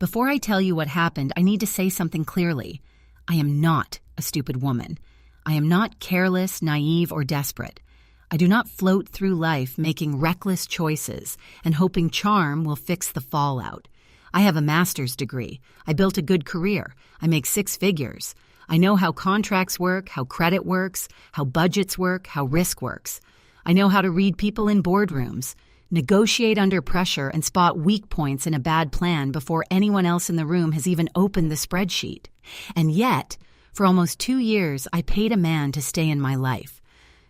Before I tell you what happened, I need to say something clearly. I am not a stupid woman. I am not careless, naive, or desperate. I do not float through life making reckless choices and hoping charm will fix the fallout. I have a master's degree. I built a good career. I make 6 figures. I know how contracts work, how credit works, how budgets work, how risk works. I know how to read people in boardrooms, negotiate under pressure, and spot weak points in a bad plan before anyone else in the room has even opened the spreadsheet. And yet, for almost 2 years, I paid a man to stay in my life.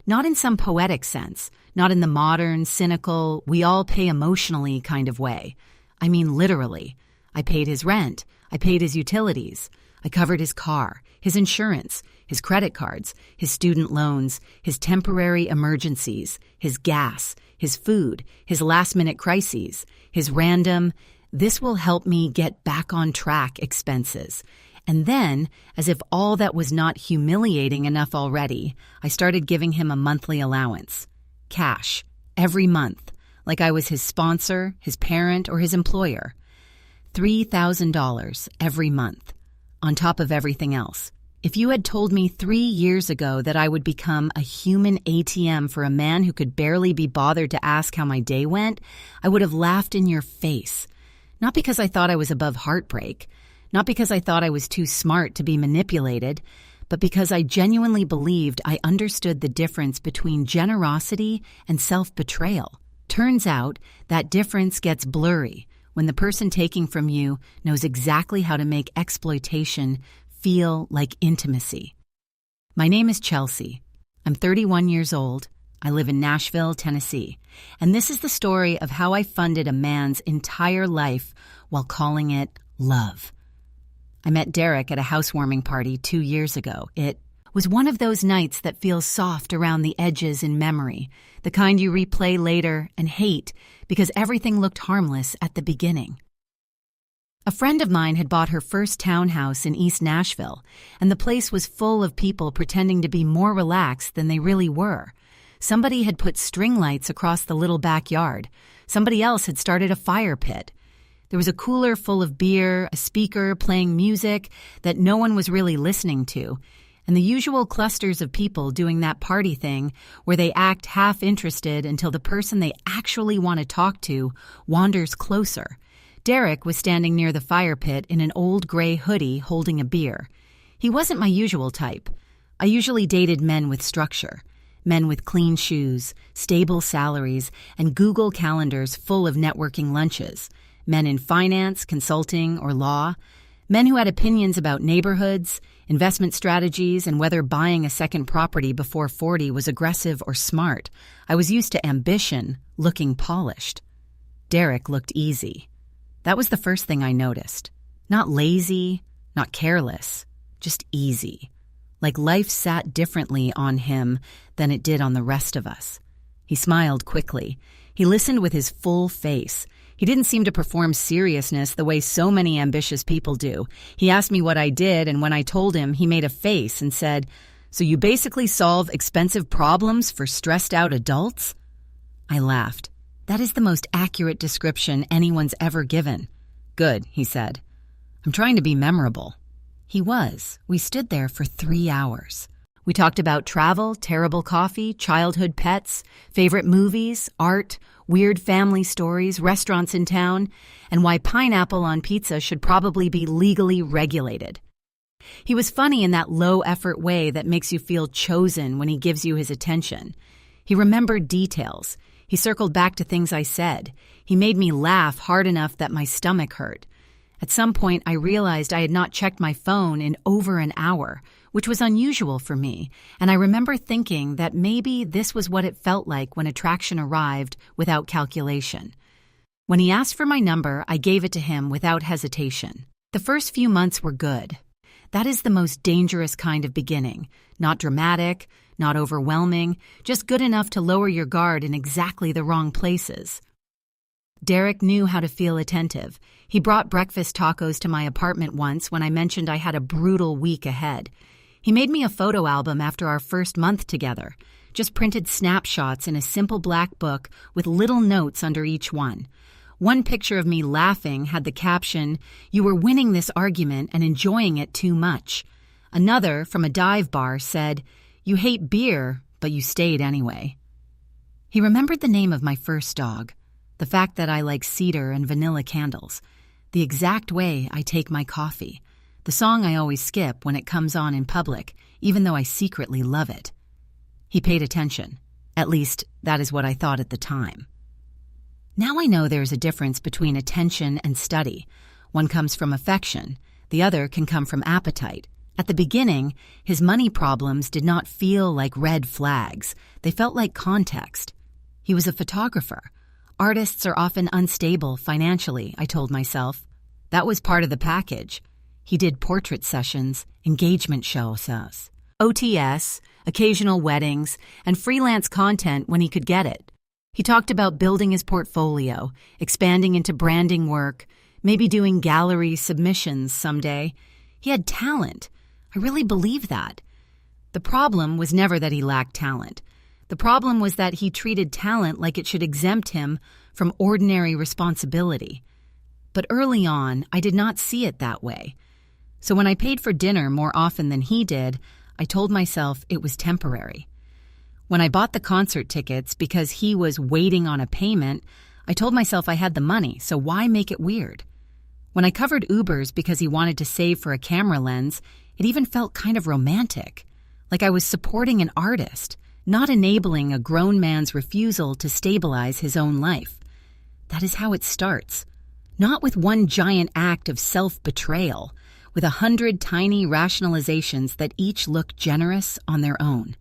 Not in some poetic sense, not in the modern, cynical, we all pay emotionally kind of way. I mean literally. I paid his rent. I paid his utilities. I covered his car, his insurance, his credit cards, his student loans, his temporary emergencies, his gas, his food, his last-minute crises, his random, this will help me get back on track expenses. And then, as if all that was not humiliating enough already, I started giving him a monthly allowance. Cash, every month, like I was his sponsor, his parent, or his employer. $3,000 every month, on top of everything else. If you had told me 3 years ago that I would become a human ATM for a man who could barely be bothered to ask how my day went, I would have laughed in your face. Not because I thought I was above heartbreak, not because I thought I was too smart to be manipulated, but because I genuinely believed I understood the difference between generosity and self-betrayal. Turns out that difference gets blurry when the person taking from you knows exactly how to make exploitation feel like intimacy. My name is Chelsea. I'm 31 years old. I live in Nashville, Tennessee. And this is the story of how I funded a man's entire life while calling it love. I met Derek at a housewarming party 2 years ago. It was one of those nights that feels soft around the edges in memory, the kind you replay later and hate because everything looked harmless at the beginning. A friend of mine had bought her first townhouse in East Nashville, and the place was full of people pretending to be more relaxed than they really were. Somebody had put string lights across the little backyard. Somebody else had started a fire pit. There was a cooler full of beer, a speaker playing music that no one was really listening to, and the usual clusters of people doing that party thing where they act half-interested until the person they actually want to talk to wanders closer. Derek was standing near the fire pit in an old gray hoodie holding a beer. He wasn't my usual type. I usually dated men with structure, men with clean shoes, stable salaries, and Google calendars full of networking lunches, men in finance, consulting, or law, men who had opinions about neighborhoods, investment strategies, and whether buying a second property before 40 was aggressive or smart. I was used to ambition looking polished. Derek looked easy. That was the first thing I noticed. Not lazy, not careless, just easy. Like life sat differently on him than it did on the rest of us. He smiled quickly. He listened with his full face. He didn't seem to perform seriousness the way so many ambitious people do. He asked me what I did, and when I told him, he made a face and said, "So you basically solve expensive problems for stressed-out adults?" I laughed. That is the most accurate description anyone's ever given. Good, he said. I'm trying to be memorable. He was. We stood there for 3 hours. We talked about travel, terrible coffee, childhood pets, favorite movies, art, weird family stories, restaurants in town, and why pineapple on pizza should probably be legally regulated. He was funny in that low-effort way that makes you feel chosen when he gives you his attention. He remembered details. He circled back to things I said. He made me laugh hard enough that my stomach hurt. At some point, I realized I had not checked my phone in over an hour, which was unusual for me, and I remember thinking that maybe this was what it felt like when attraction arrived without calculation. When he asked for my number, I gave it to him without hesitation. The first few months were good. That is the most dangerous kind of beginning. Not dramatic, not overwhelming, just good enough to lower your guard in exactly the wrong places. Derek knew how to feel attentive. He brought breakfast tacos to my apartment once when I mentioned I had a brutal week ahead. He made me a photo album after our first month together, just printed snapshots in a simple black book with little notes under each one. One picture of me laughing had the caption, "You were winning this argument and enjoying it too much." Another, from a dive bar, said, "You hate beer, but you stayed anyway." He remembered the name of my first dog, the fact that I like cedar and vanilla candles, the exact way I take my coffee, the song I always skip when it comes on in public, even though I secretly love it. He paid attention. At least, that is what I thought at the time. Now I know there's a difference between attention and study. One comes from affection. The other can come from appetite. At the beginning, his money problems did not feel like red flags. They felt like context. He was a photographer. Artists are often unstable financially, I told myself. That was part of the package. He did portrait sessions, engagement shows, OTS, occasional weddings, and freelance content when he could get it. He talked about building his portfolio, expanding into branding work, maybe doing gallery submissions someday. He had talent. I really believe that. The problem was never that he lacked talent. The problem was that he treated talent like it should exempt him from ordinary responsibility. But early on, I did not see it that way. So when I paid for dinner more often than he did, I told myself it was temporary. When I bought the concert tickets because he was waiting on a payment, I told myself I had the money, so why make it weird? When I covered Ubers because he wanted to save for a camera lens, it even felt kind of romantic, like I was supporting an artist, not enabling a grown man's refusal to stabilize his own life. That is how it starts. Not with one giant act of self-betrayal, with 100 tiny rationalizations that each look generous on their own.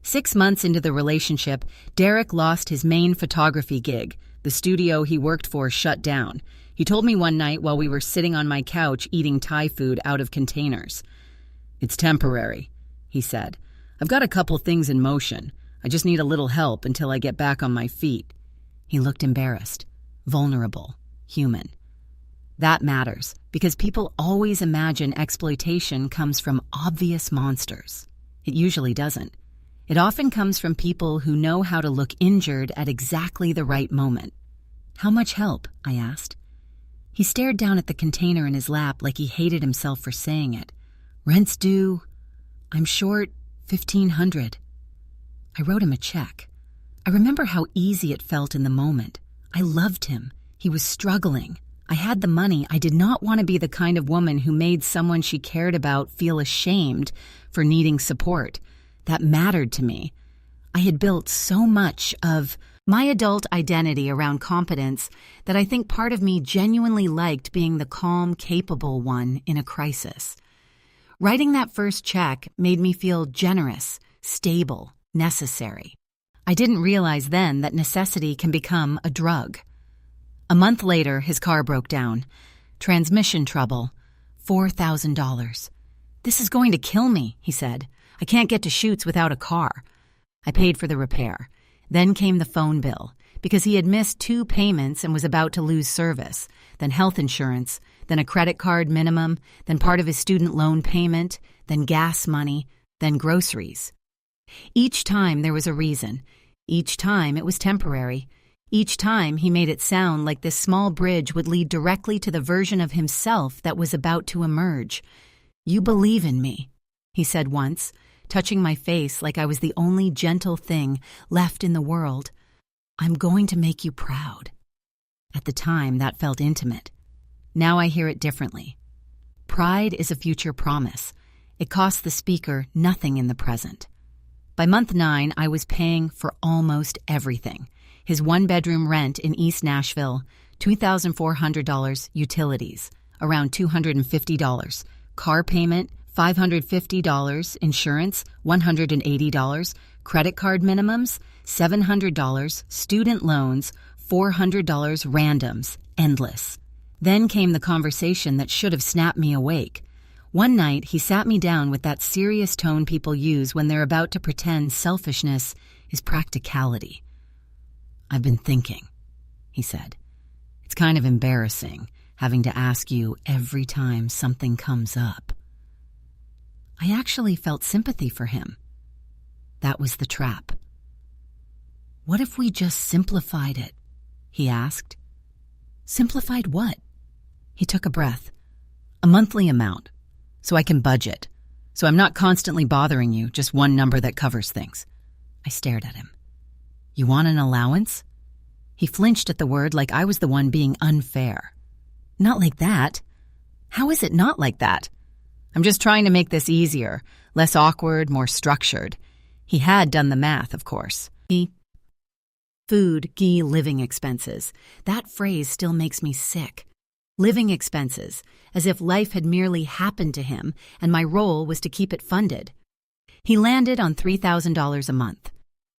6 months into the relationship, Derek lost his main photography gig. The studio he worked for shut down. He told me one night while we were sitting on my couch eating Thai food out of containers. "It's temporary," he said. "I've got a couple things in motion. I just need a little help until I get back on my feet." He looked embarrassed, vulnerable, human. That matters, because people always imagine exploitation comes from obvious monsters. It usually doesn't. It often comes from people who know how to look injured at exactly the right moment. "How much help?" I asked. He stared down at the container in his lap like he hated himself for saying it. "Rent's due. I'm short $1,500. I wrote him a check. I remember how easy it felt in the moment. I loved him. He was struggling. I had the money. I did not want to be the kind of woman who made someone she cared about feel ashamed for needing support. That mattered to me. I had built so much of my adult identity around competence that I think part of me genuinely liked being the calm, capable one in a crisis. Writing that first check made me feel generous, stable, necessary. I didn't realize then that necessity can become a drug. A month later, his car broke down. Transmission trouble. $4,000. "This is going to kill me," he said. "I can't get to shoots without a car." I paid for the repair. Then came the phone bill, because he had missed 2 payments and was about to lose service, then health insurance, then a credit card minimum, then part of his student loan payment, then gas money, then groceries. Each time there was a reason. Each time it was temporary. Each time he made it sound like this small bridge would lead directly to the version of himself that was about to emerge. "You believe in me," he said once, touching my face like I was the only gentle thing left in the world. "I'm going to make you proud." At the time, that felt intimate. Now I hear it differently. Pride is a future promise. It costs the speaker nothing in the present. By month 9, I was paying for almost everything. His 1-bedroom rent in East Nashville, $2,400 utilities, around $250, car payment, $550, insurance, $180, credit card minimums, $700, student loans, $400 randoms, endless. Then came the conversation that should have snapped me awake. One night, he sat me down with that serious tone people use when they're about to pretend selfishness is practicality. "I've been thinking," he said. "It's kind of embarrassing having to ask you every time something comes up." I actually felt sympathy for him. That was the trap. "What if we just simplified it?" he asked. Simplified what? He took a breath. A monthly amount, so I can budget. So I'm not constantly bothering you, just one number that covers things. I stared at him. You want an allowance? He flinched at the word like I was the one being unfair. Not like that. How is it not like that? I'm just trying to make this easier, less awkward, more structured. He had done the math, of course. Food, living expenses. That phrase still makes me sick. Living expenses, as if life had merely happened to him and my role was to keep it funded. He landed on $3,000 a month.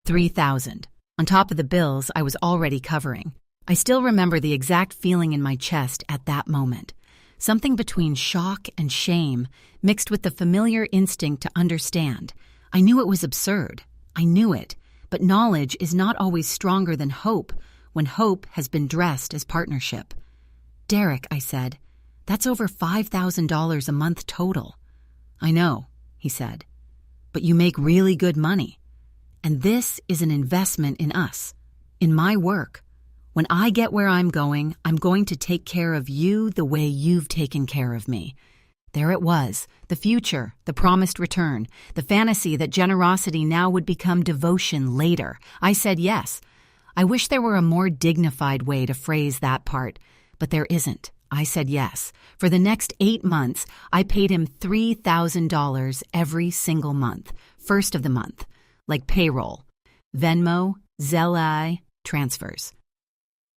$3,000, on top of the bills I was already covering. I still remember the exact feeling in my chest at that moment. Something between shock and shame, mixed with the familiar instinct to understand. I knew it was absurd. I knew it. But knowledge is not always stronger than hope when hope has been dressed as partnership. Derek, I said, that's over $5,000 a month total. I know, he said, but you make really good money. And this is an investment in us, in my work. When I get where I'm going to take care of you the way you've taken care of me. There it was, the future, the promised return, the fantasy that generosity now would become devotion later. I said yes. I wish there were a more dignified way to phrase that part, but there isn't. I said yes. For the next 8 months, I paid him $3,000 every single month, first of the month, like payroll, Venmo, Zelle, transfers.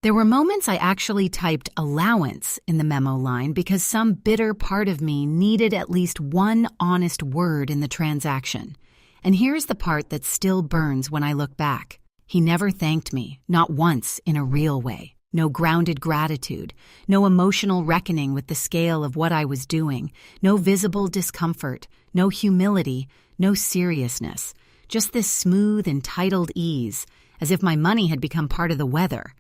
There were moments I actually typed allowance in the memo line because some bitter part of me needed at least one honest word in the transaction. And here's the part that still burns when I look back. He never thanked me, not once in a real way. No grounded gratitude, no emotional reckoning with the scale of what I was doing, no visible discomfort, no humility, no seriousness. Just this smooth, entitled ease, as if my money had become part of the weather.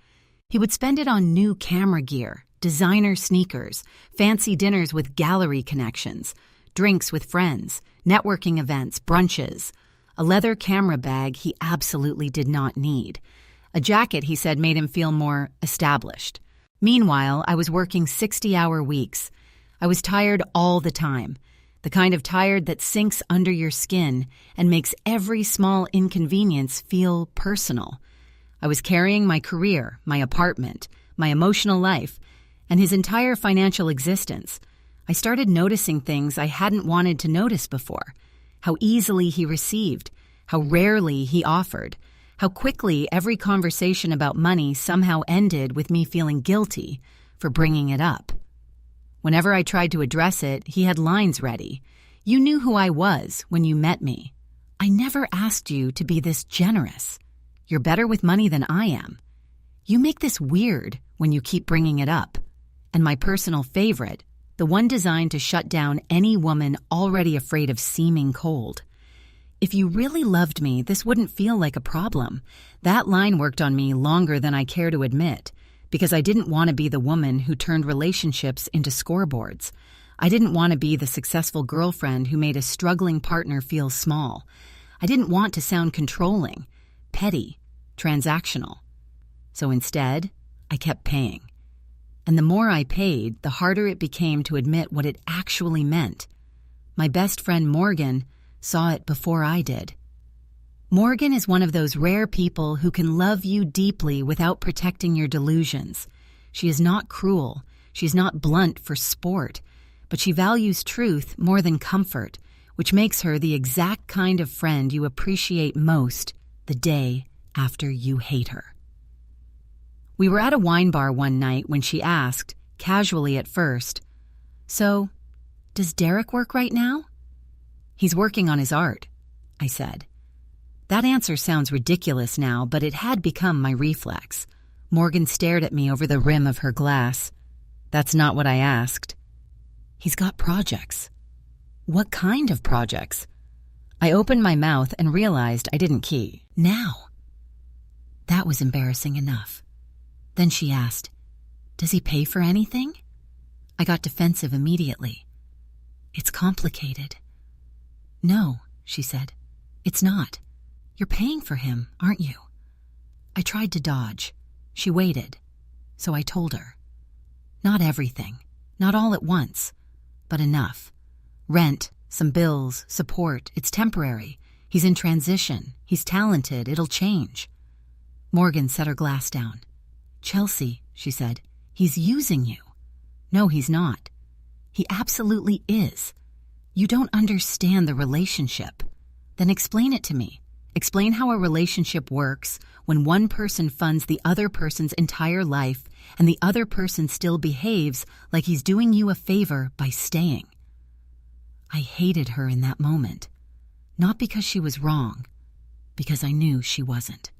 He would spend it on new camera gear, designer sneakers, fancy dinners with gallery connections, drinks with friends, networking events, brunches. A leather camera bag he absolutely did not need. A jacket, he said, made him feel more established. Meanwhile, I was working 60-hour weeks. I was tired all the time, the kind of tired that sinks under your skin and makes every small inconvenience feel personal. I was carrying my career, my apartment, my emotional life, and his entire financial existence. I started noticing things I hadn't wanted to notice before. How easily he received, how rarely he offered, how quickly every conversation about money somehow ended with me feeling guilty for bringing it up. Whenever I tried to address it, he had lines ready. You knew who I was when you met me. I never asked you to be this generous. You're better with money than I am. You make this weird when you keep bringing it up. And my personal favorite, the one designed to shut down any woman already afraid of seeming cold. If you really loved me, this wouldn't feel like a problem. That line worked on me longer than I care to admit, because I didn't want to be the woman who turned relationships into scoreboards. I didn't want to be the successful girlfriend who made a struggling partner feel small. I didn't want to sound controlling, petty, transactional. So instead, I kept paying. And the more I paid, the harder it became to admit what it actually meant. My best friend Morgan saw it before I did. Morgan is one of those rare people who can love you deeply without protecting your delusions. She is not cruel. She's not blunt for sport. But she values truth more than comfort, which makes her the exact kind of friend you appreciate most the day after you hate her. We were at a wine bar one night when she asked, casually at first, "So, does Derek work right now?" "He's working on his art," I said. That answer sounds ridiculous now, but it had become my reflex. Morgan stared at me over the rim of her glass. "That's not what I asked." "He's got projects." "What kind of projects?" I opened my mouth and realized I didn't key. Now. That was embarrassing enough. Then she asked, "Does he pay for anything?" I got defensive immediately. "It's complicated." "No," she said, "it's not. You're paying for him, aren't you?" I tried to dodge. She waited. So I told her, Not everything, not all at once, but enough. Rent, some bills, support, it's temporary. He's in transition. He's talented. It'll change. Morgan set her glass down. Chelsea, she said, he's using you. No, he's not. He absolutely is. You don't understand the relationship. Then explain it to me. Explain how a relationship works when one person funds the other person's entire life and the other person still behaves like he's doing you a favor by staying. I hated her in that moment. Not because she was wrong, because I knew she wasn't.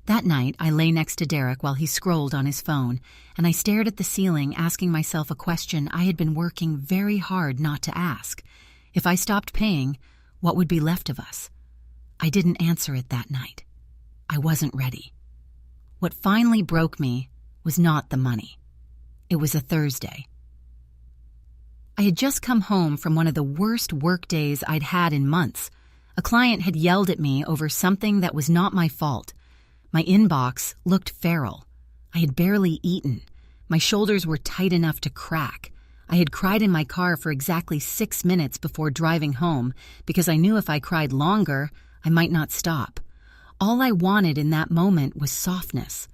That night, I lay next to Derek while he scrolled on his phone, and I stared at the ceiling, asking myself a question I had been working very hard not to ask. If I stopped paying, what would be left of us? I didn't answer it that night. I wasn't ready. What finally broke me was not the money. It was a Thursday. I had just come home from one of the worst work days I'd had in months. A client had yelled at me over something that was not my fault. My inbox looked feral. I had barely eaten. My shoulders were tight enough to crack. I had cried in my car for exactly 6 minutes before driving home because I knew if I cried longer, I might not stop. All I wanted in that moment was softness.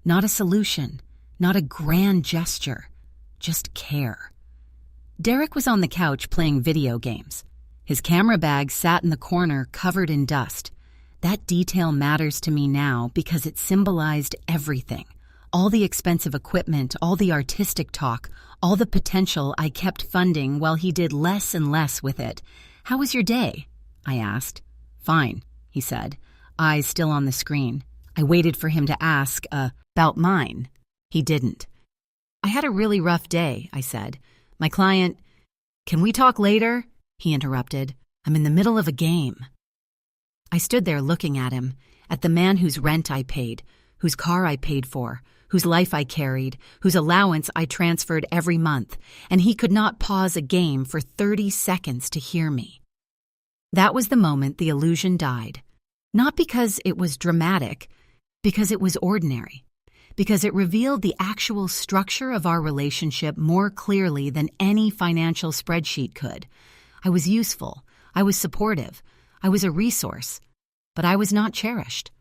Not a solution, not a grand gesture, just care. Derek was on the couch playing video games. His camera bag sat in the corner covered in dust. That detail matters to me now because it symbolized everything. All the expensive equipment, all the artistic talk, all the potential I kept funding while he did less and less with it. How was your day? I asked. Fine, he said, eyes still on the screen. I waited for him to ask, about mine. He didn't. I had a really rough day, I said. My client, can we talk later? He interrupted. I'm in the middle of a game. I stood there looking at him, at the man whose rent I paid, whose car I paid for, whose life I carried, whose allowance I transferred every month, and he could not pause a game for 30 seconds to hear me. That was the moment the illusion died. Not because it was dramatic, because it was ordinary. Because it revealed the actual structure of our relationship more clearly than any financial spreadsheet could. I was useful. I was supportive. I was a resource. But I was not cherished.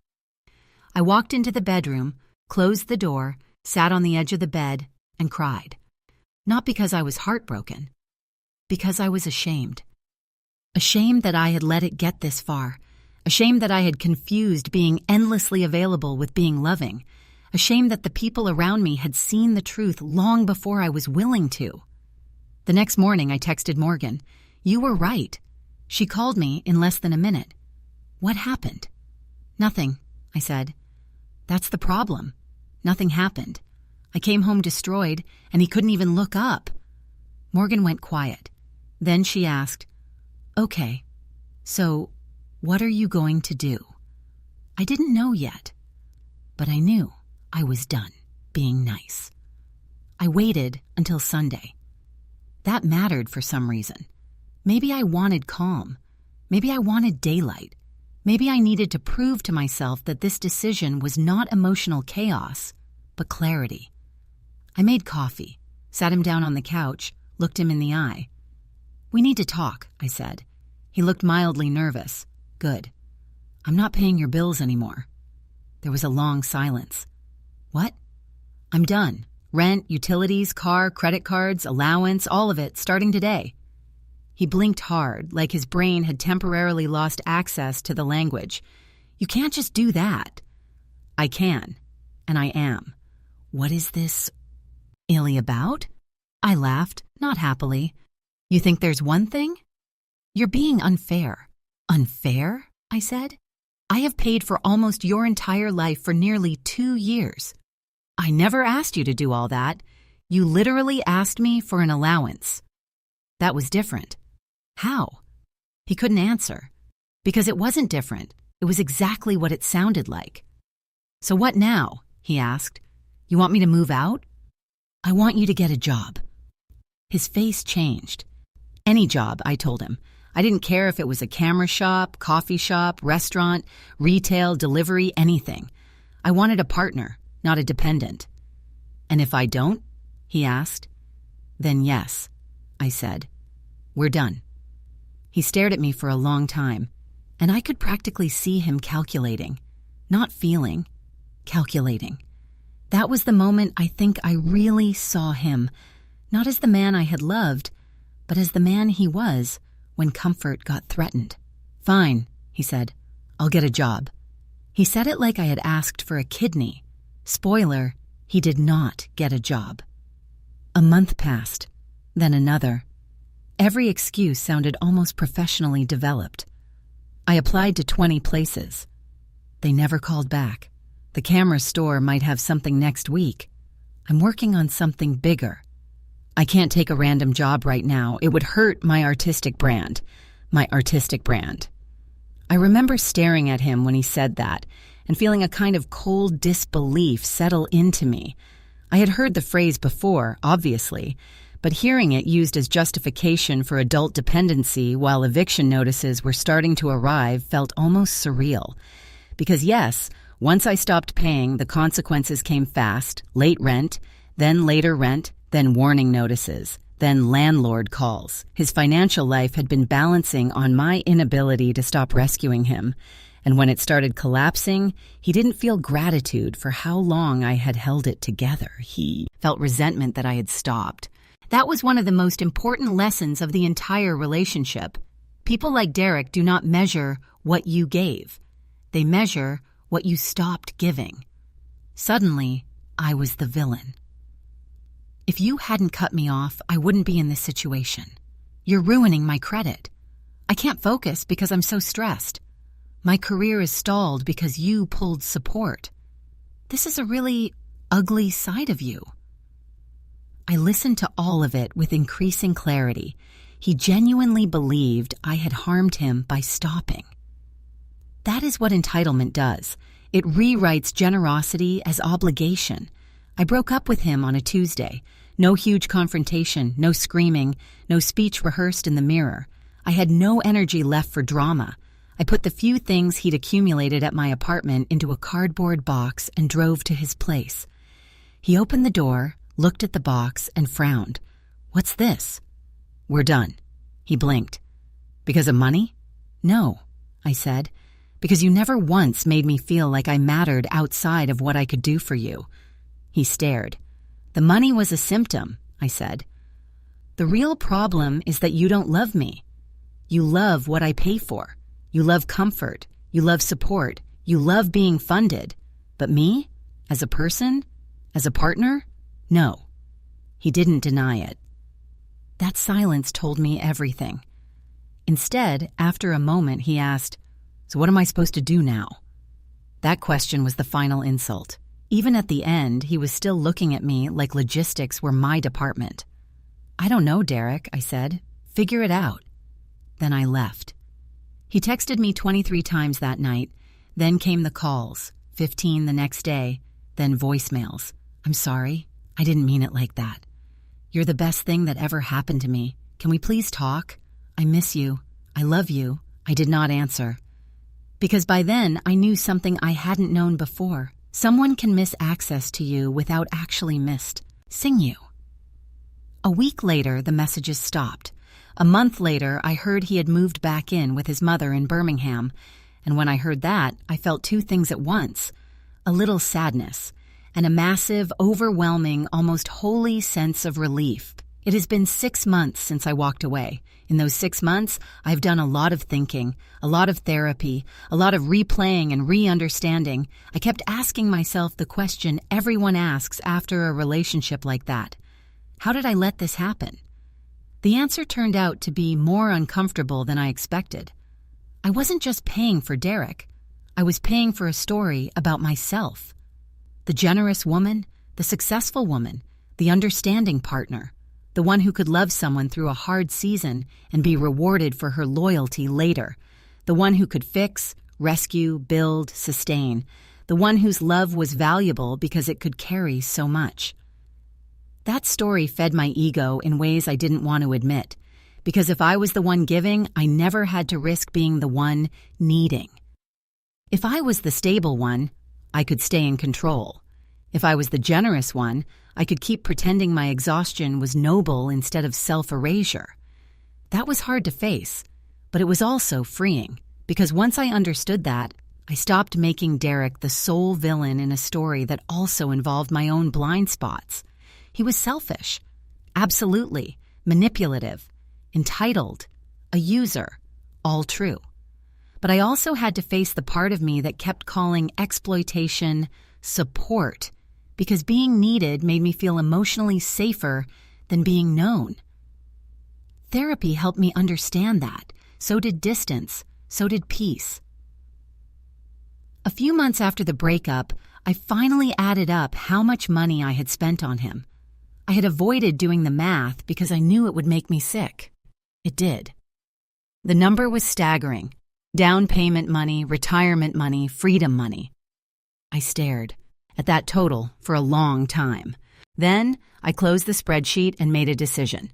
I walked into the bedroom, closed the door, sat on the edge of the bed, and cried. Not because I was heartbroken. Because I was ashamed. Ashamed that I had let it get this far. Ashamed that I had confused being endlessly available with being loving. Ashamed that the people around me had seen the truth long before I was willing to. The next morning I texted Morgan. You were right. She called me in less than a minute. What happened? Nothing, I said. That's the problem. Nothing happened. I came home destroyed, and he couldn't even look up. Morgan went quiet. Then she asked, Okay, so what are you going to do? I didn't know yet, but I knew. I was done being nice. I waited until Sunday. That mattered for some reason. Maybe I wanted calm. Maybe I wanted daylight. Maybe I needed to prove to myself that this decision was not emotional chaos, but clarity. I made coffee, sat him down on the couch, looked him in the eye. We need to talk, I said. He looked mildly nervous. Good. I'm not paying your bills anymore. There was a long silence. What? I'm done. Rent, utilities, car, credit cards, allowance, all of it, starting today. He blinked hard, like his brain had temporarily lost access to the language. You can't just do that. I can, and I am. What is this illy about? I laughed, not happily. You think there's one thing? You're being unfair. Unfair? I said. I have paid for almost your entire life for nearly 2 years. I never asked you to do all that. You literally asked me for an allowance. That was different. How? He couldn't answer. Because it wasn't different. It was exactly what it sounded like. So what now? He asked. You want me to move out? I want you to get a job. His face changed. Any job, I told him. I didn't care if it was a camera shop, coffee shop, restaurant, retail, delivery, anything. I wanted a partner, not a dependent. And if I don't? he asked. Then yes, I said. We're done. He stared at me for a long time, and I could practically see him calculating, not feeling, calculating. That was the moment I think I really saw him, not as the man I had loved, but as the man he was when comfort got threatened. Fine, he said. I'll get a job. He said it like I had asked for a kidney. Spoiler, he did not get a job. A month passed, then another. Every excuse sounded almost professionally developed. I applied to 20 places. They never called back. The camera store might have something next week. I'm working on something bigger. I can't take a random job right now. It would hurt my artistic brand. My artistic brand. I remember staring at him when he said that and feeling a kind of cold disbelief settle into me. I had heard the phrase before, obviously, but hearing it used as justification for adult dependency while eviction notices were starting to arrive felt almost surreal. Because yes, once I stopped paying, the consequences came fast: late rent, then later rent, then warning notices, then landlord calls. His financial life had been balancing on my inability to stop rescuing him, and when it started collapsing, he didn't feel gratitude for how long I had held it together. He felt resentment that I had stopped. That was one of the most important lessons of the entire relationship. People like Derek do not measure what you gave. They measure what you stopped giving. Suddenly, I was the villain. If you hadn't cut me off, I wouldn't be in this situation. You're ruining my credit. I can't focus because I'm so stressed. My career is stalled because you pulled support. This is a really ugly side of you. I listened to all of it with increasing clarity. He genuinely believed I had harmed him by stopping. That is what entitlement does. It rewrites generosity as obligation. I broke up with him on a Tuesday. No huge confrontation, no screaming, no speech rehearsed in the mirror. I had no energy left for drama. I put the few things he'd accumulated at my apartment into a cardboard box and drove to his place. He opened the door, looked at the box, and frowned. "What's this?" "We're done." He blinked. "Because of money?" "No," I said. "Because you never once made me feel like I mattered outside of what I could do for you." He stared. "The money was a symptom," I said. "The real problem is that you don't love me. You love what I pay for. You love comfort. You love support. You love being funded. But me? As a person? As a partner? No." He didn't deny it. That silence told me everything. Instead, after a moment, he asked, "So what am I supposed to do now?" That question was the final insult. Even at the end, he was still looking at me like logistics were my department. "I don't know, Derek," I said. "Figure it out." Then I left. He texted me 23 times that night. Then came the calls, 15 the next day, then voicemails. "I'm sorry. I didn't mean it like that. You're the best thing that ever happened to me. Can we please talk? I miss you. I love you." I did not answer. Because by then, I knew something I hadn't known before. Someone can miss access to you without actually missing you. A week later, the messages stopped. A month later, I heard he had moved back in with his mother in Birmingham, and when I heard that, I felt two things at once: a little sadness and a massive, overwhelming, almost holy sense of relief. It has been 6 months since I walked away. In those 6 months, I've done a lot of thinking, a lot of therapy, a lot of replaying and re-understanding. I kept asking myself the question everyone asks after a relationship like that: how did I let this happen? The answer turned out to be more uncomfortable than I expected. I wasn't just paying for Derek. I was paying for a story about myself. The generous woman, the successful woman, the understanding partner, the one who could love someone through a hard season and be rewarded for her loyalty later, the one who could fix, rescue, build, sustain, the one whose love was valuable because it could carry so much. That story fed my ego in ways I didn't want to admit, because if I was the one giving, I never had to risk being the one needing. If I was the stable one, I could stay in control. If I was the generous one, I could keep pretending my exhaustion was noble instead of self-erasure. That was hard to face, but it was also freeing, because once I understood that, I stopped making Derek the sole villain in a story that also involved my own blind spots. He was selfish, absolutely, manipulative, entitled, a user, all true. But I also had to face the part of me that kept calling exploitation support, because being needed made me feel emotionally safer than being known. Therapy helped me understand that. So did distance. So did peace. A few months after the breakup, I finally added up how much money I had spent on him. I had avoided doing the math because I knew it would make me sick. It did. The number was staggering. Down payment money, retirement money, freedom money. I stared at that total for a long time. Then I closed the spreadsheet and made a decision.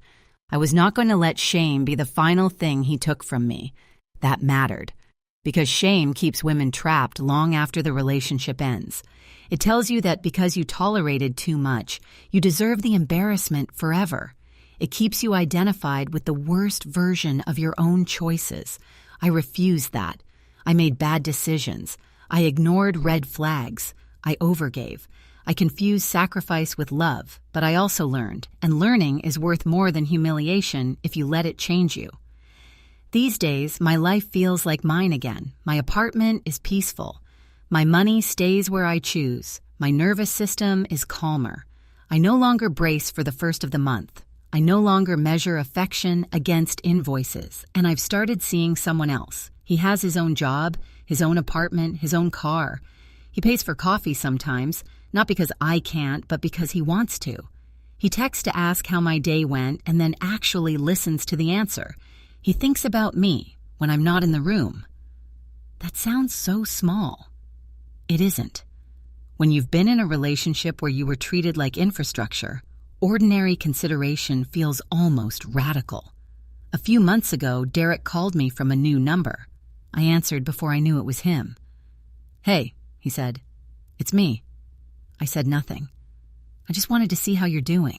I was not going to let shame be the final thing he took from me. That mattered, because shame keeps women trapped long after the relationship ends. It tells you that because you tolerated too much, you deserve the embarrassment forever. It keeps you identified with the worst version of your own choices. I refused that. I made bad decisions. I ignored red flags. I overgave. I confused sacrifice with love, but I also learned, and learning is worth more than humiliation if you let it change you. These days, my life feels like mine again. My apartment is peaceful. My money stays where I choose. My nervous system is calmer. I no longer brace for the first of the month. I no longer measure affection against invoices, and I've started seeing someone else. He has his own job, his own apartment, his own car. He pays for coffee sometimes, not because I can't, but because he wants to. He texts to ask how my day went and then actually listens to the answer. He thinks about me when I'm not in the room. That sounds so small. It isn't. When you've been in a relationship where you were treated like infrastructure, ordinary consideration feels almost radical. A few months ago, Derek called me from a new number. I answered before I knew it was him. "Hey," he said. "It's me." I said nothing. "I just wanted to see how you're doing."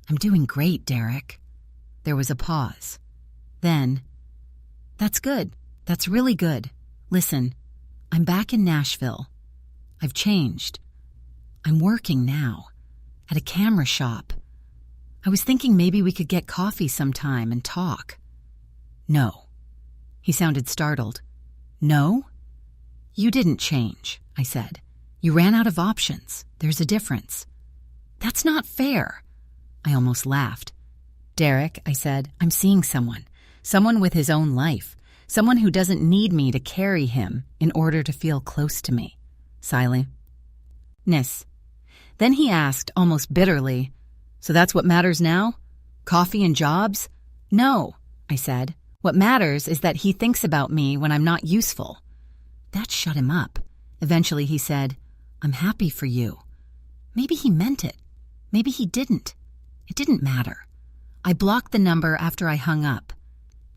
"I'm doing great, Derek." There was a pause. Then, "That's good. That's really good. Listen, I'm back in Nashville. I've changed. I'm working now, at a camera shop. I was thinking maybe we could get coffee sometime and talk." "No." He sounded startled. "No?" "You didn't change," I said. "You ran out of options. There's a difference." "That's not fair." I almost laughed. "Derek," I said, "I'm seeing someone. Someone with his own life. Someone who doesn't need me to carry him in order to feel close to me." Silence. Then he asked, almost bitterly, "So that's what matters now? Coffee and jobs?" "No," I said. "What matters is that he thinks about me when I'm not useful." That shut him up. Eventually he said, "I'm happy for you." Maybe he meant it. Maybe he didn't. It didn't matter. I blocked the number after I hung up.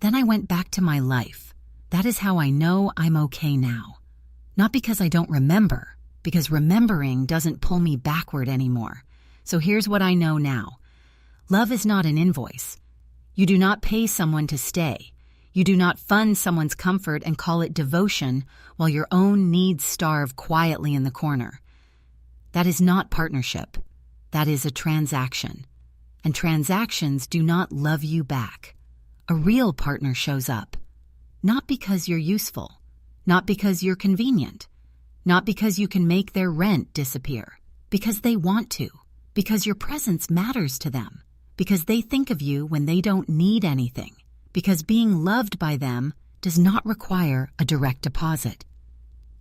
Then I went back to my life. That is how I know I'm okay now. Not because I don't remember, because remembering doesn't pull me backward anymore. So here's what I know now. Love is not an invoice. You do not pay someone to stay. You do not fund someone's comfort and call it devotion while your own needs starve quietly in the corner. That is not partnership. That is a transaction. And transactions do not love you back. A real partner shows up, not because you're useful, not because you're convenient, not because you can make their rent disappear, because they want to, because your presence matters to them, because they think of you when they don't need anything, because being loved by them does not require a direct deposit.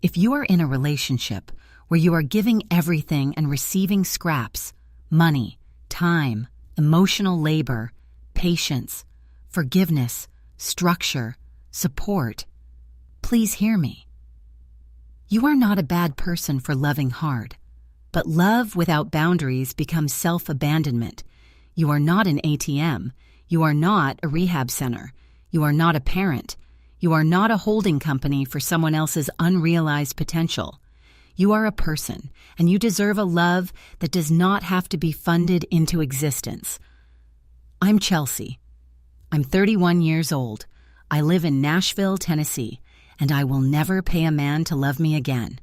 If you are in a relationship where you are giving everything and receiving scraps, money, time, emotional labor, patience, forgiveness, structure, support, please hear me. You are not a bad person for loving hard, but love without boundaries becomes self-abandonment. You are not an ATM. You are not a rehab center. You are not a parent. You are not a holding company for someone else's unrealized potential. You are a person, and you deserve a love that does not have to be funded into existence. I'm Chelsea. I'm 31 years old. I live in Nashville, Tennessee, and I will never pay a man to love me again.